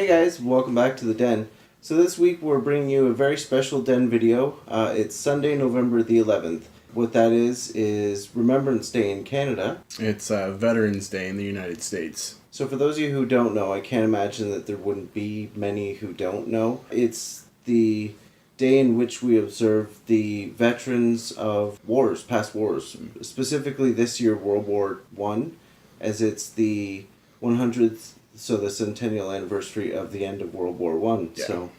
Hey guys, welcome back to the Den. So this week we're bringing you a very special Den video. It's Sunday, November the 11th. What that is Remembrance Day in Canada. It's Veterans Day in the United States. So for those of you who don't know, I can't imagine that there wouldn't be many who don't know. It's the day in which we observe the veterans of wars, past wars. Specifically this year, World War I, as it's the 100th, so the centennial anniversary of the end of World War I. Yeah. So,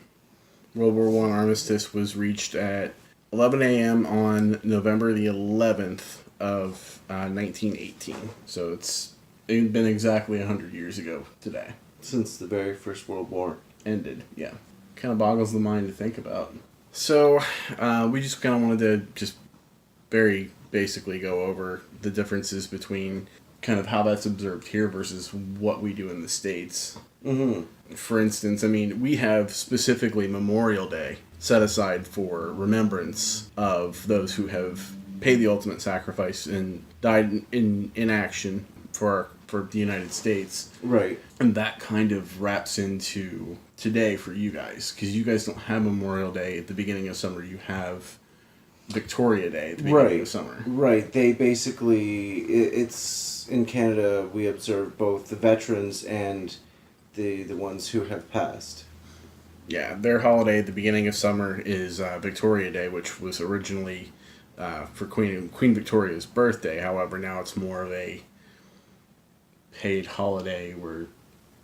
World War I armistice was reached at 11 a.m. on November the 11th of 1918. So it's been exactly 100 years ago today. Since the very first World War ended, yeah. Kind of boggles the mind to think about. So we just kind of wanted to just very basically go over the differences between kind of how that's observed here versus what we do in the States. Mm-hmm. For instance, I mean, we have specifically Memorial Day set aside for remembrance of those who have paid the ultimate sacrifice and died in action for the United States. Right. And that kind of wraps into today for you guys, because you guys don't have Memorial Day at the beginning of summer. You have Victoria Day at the beginning of summer. Right. They basically, it's in Canada, we observe both the veterans and the ones who have passed. Yeah, their holiday at the beginning of summer is Victoria Day, which was originally for Queen Victoria's birthday. However, now it's more of a paid holiday where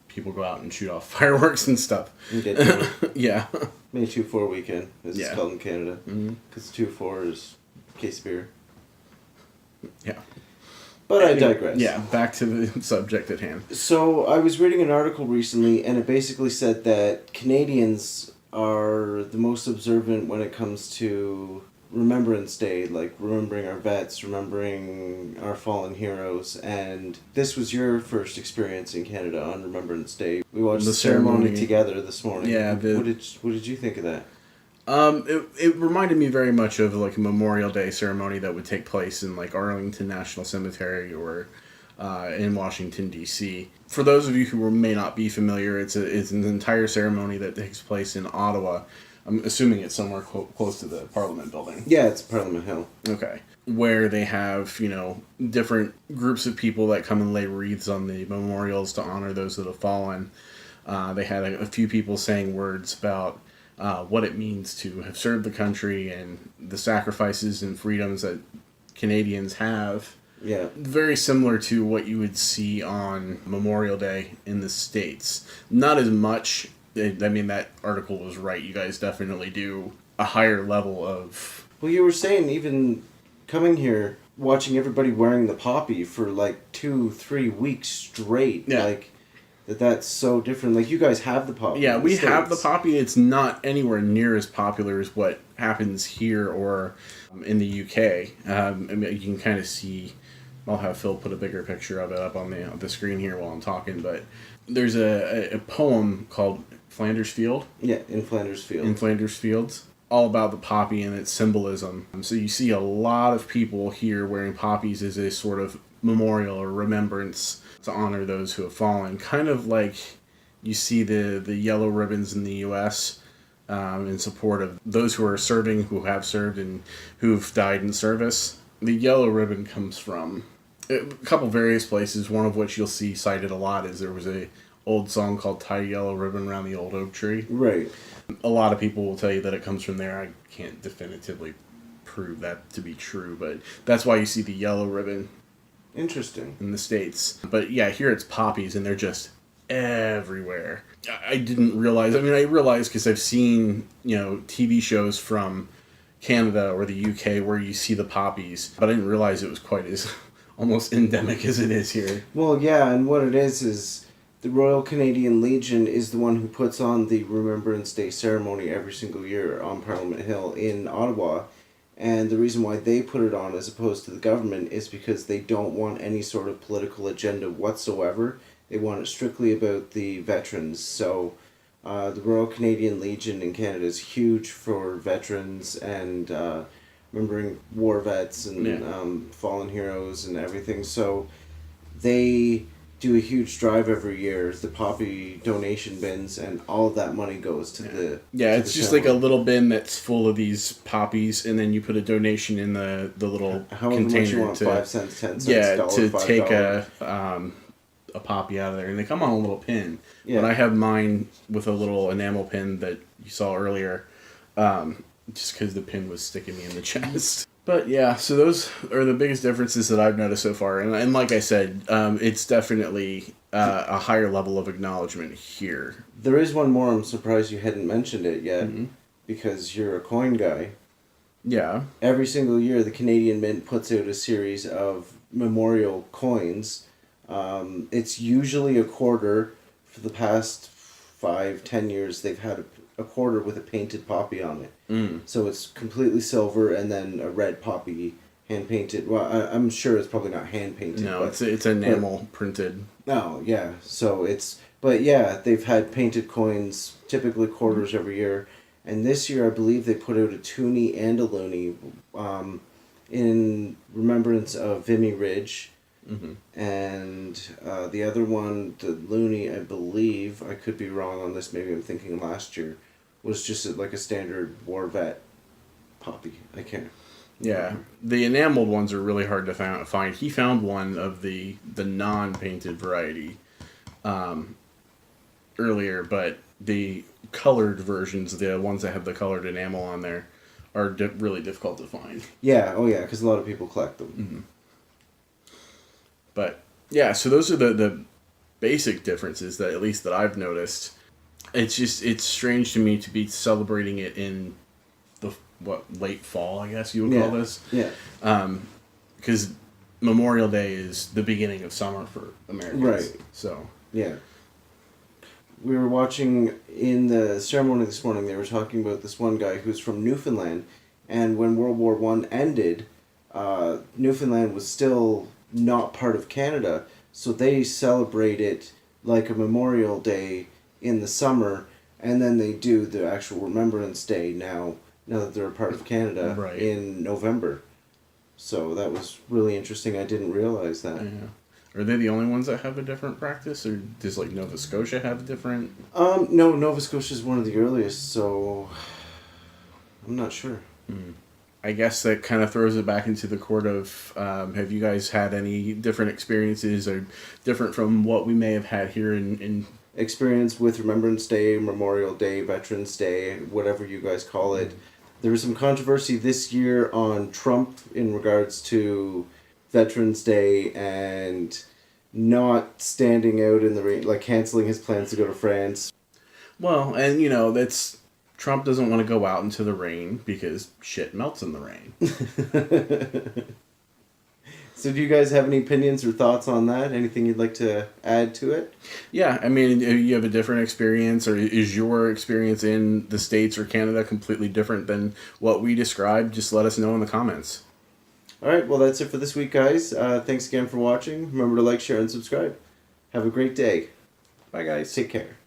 people go out and shoot off fireworks and stuff. And get to yeah. May 2-4 weekend, as it's called in Canada. Mm-hmm. Because 2-4 is a case of beer. Yeah. But I digress. Yeah, back to the subject at hand. So I was reading an article recently, and it basically said that Canadians are the most observant when it comes to Remembrance Day, like remembering our vets, remembering our fallen heroes. And this was your first experience in Canada on Remembrance Day. We watched the ceremony together this morning. Yeah. What did you think of that? It reminded me very much of like a Memorial Day ceremony that would take place in like Arlington National Cemetery or in Washington, D.C. For those of you who may not be familiar, it's an entire ceremony that takes place in Ottawa. I'm assuming it's somewhere close to the Parliament building. Yeah, it's Parliament Hill. Okay. Where they have, different groups of people that come and lay wreaths on the memorials to honor those that have fallen. They had a few people saying words about what it means to have served the country and the sacrifices and freedoms that Canadians have. Yeah. Very similar to what you would see on Memorial Day in the States. Not as much. I mean, that article was right. You guys definitely do a higher level of... Well, you were saying even coming here, watching everybody wearing the poppy for like 2-3 weeks straight. Yeah. Like, that's so different. Like, you guys have the poppy. Yeah, we have the poppy. It's not anywhere near as popular as what happens here or in the UK. I mean, you can kind of see... I'll have Phil put a bigger picture of it up on the screen here while I'm talking, but there's a poem called Flanders Field. Yeah, in Flanders Field. In Flanders Fields. All about the poppy and its symbolism. So you see a lot of people here wearing poppies as a sort of memorial or remembrance to honor those who have fallen. Kind of like you see the yellow ribbons in the U.S. In support of those who are serving, who have served, and who've died in service. The yellow ribbon comes from a couple various places, one of which you'll see cited a lot is there was a old song called Tie a Yellow Ribbon Around the Old Oak Tree. Right. A lot of people will tell you that it comes from there. I can't definitively prove that to be true, but that's why you see the yellow ribbon. Interesting. In the States. But yeah, here it's poppies, and they're just everywhere. I didn't realize, I realized because I've seen, TV shows from Canada or the UK where you see the poppies, but I didn't realize it was quite as almost endemic as it is here. Well, yeah, and what it is the Royal Canadian Legion is the one who puts on the Remembrance Day ceremony every single year on Parliament Hill in Ottawa, and the reason why they put it on as opposed to the government is because they don't want any sort of political agenda whatsoever. They want it strictly about the veterans, so the Royal Canadian Legion in Canada is huge for veterans and remembering war vets and fallen heroes and everything. So they do a huge drive every year, the poppy donation bins, and all of that money goes to the it's just like a little bin that's full of these poppies, and then you put a donation in the little however container much you want, to 5 cents, 10 cents, to $5. take a poppy out of there, and they come on a little pin. Yeah. But I have mine with a little enamel pin that you saw earlier, just because the pin was sticking me in the chest. But yeah, so those are the biggest differences that I've noticed so far, and like I said, it's definitely a higher level of acknowledgement here. There is one more. I'm surprised you hadn't mentioned it yet, because you're a coin guy. Yeah. Every single year, the Canadian Mint puts out a series of memorial coins. It's usually a quarter. For the past 5-10 years, they've had a quarter with a painted poppy on it. So it's completely silver and then a red poppy hand painted. Well, I'm sure it's probably not hand painted. No, it's enamel printed. Oh yeah, so but yeah, they've had painted coins, typically quarters every year, and this year I believe they put out a toonie and a loonie, in remembrance of Vimy Ridge. And the other one, the loonie, I believe, I could be wrong on this, maybe I'm thinking last year, was just like a standard war vet poppy. I can't. Yeah, the enameled ones are really hard to find. He found one of the non-painted variety earlier, but the colored versions, the ones that have the colored enamel on there, are really difficult to find. Yeah, oh yeah, because a lot of people collect them. But yeah, so those are the basic differences that at least that I've noticed. It's strange to me to be celebrating it in the late fall, I guess you would call this. Yeah. Because Memorial Day is the beginning of summer for Americans. Right. So yeah. We were watching in the ceremony this morning. They were talking about this one guy who's from Newfoundland, and when World War I ended, Newfoundland was still not part of Canada, so they celebrate it like a Memorial Day in the summer, and then they do the actual Remembrance Day now that they're a part of Canada in November. So that was really interesting. I didn't realize that. Yeah. Are they the only ones that have a different practice, or does like Nova Scotia have a different? No, Nova Scotia is one of the earliest, so I'm not sure. I guess that kind of throws it back into the court of, have you guys had any different experiences or different from what we may have had here in experience with Remembrance Day, Memorial Day, Veterans Day, whatever you guys call it? There was some controversy this year on Trump in regards to Veterans Day and not standing out in the rain, like canceling his plans to go to France. Well, and that's Trump doesn't want to go out into the rain because shit melts in the rain. So do you guys have any opinions or thoughts on that? Anything you'd like to add to it? Yeah, I mean, if you have a different experience, or is your experience in the States or Canada completely different than what we described, just let us know in the comments. All right, well, that's it for this week, guys. Thanks again for watching. Remember to like, share, and subscribe. Have a great day. Bye, guys. Take care.